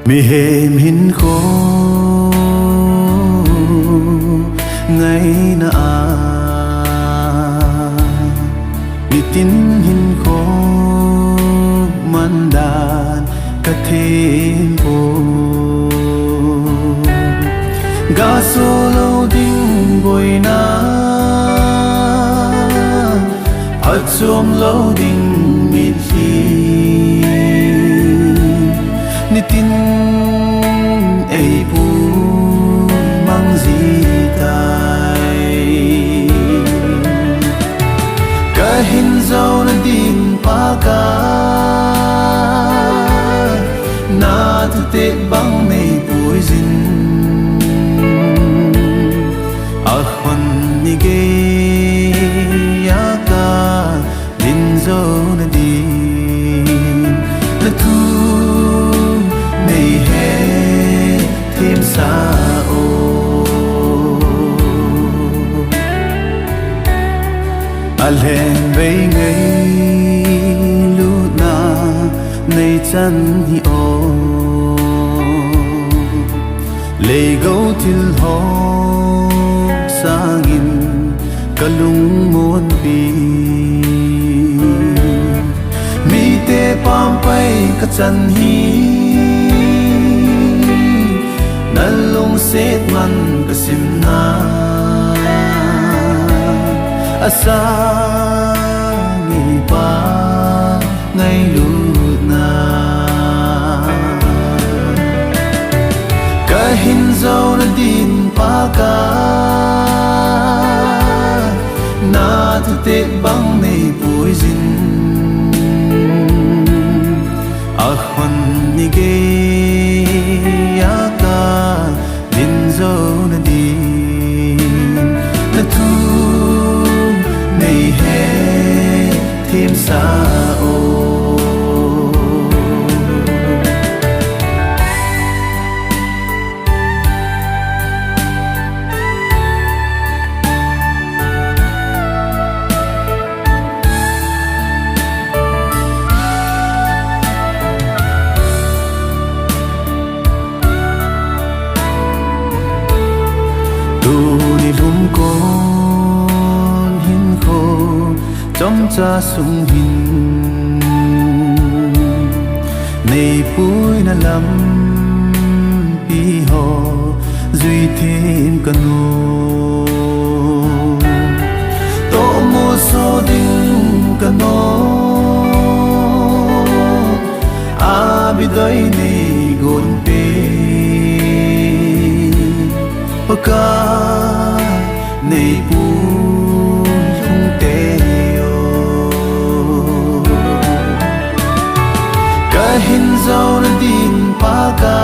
mi hem hin ko ngày na mi tin hin ko man dan ka thêm ô ga solo ding boy na at som lo ding mi thi ni tin ei pu mang gì tai ka hin zau na ding pa ka na tu te bang nei pui zin a khon ni ge ya ka din zo na din na tu nei he thêm sa o al hen vei ngei lu na nei chan hi o lei go til ho sangin kalung mon pi mi te pam pai ka chan hi nalung set man ka sim na asa ngi pa ngai lu na ka hin zo na din pa ka na tu te bang nei pui zin a khon ni ge ya ka din zo na din na tu nei he thêm sa o ni lum con hin khô trong cha sung hin nei pui na lam pi ho duy thêm cano to mo so ding cano a bi doi nei gon pe ka nei pu hung te o ka hin zo na din pa ka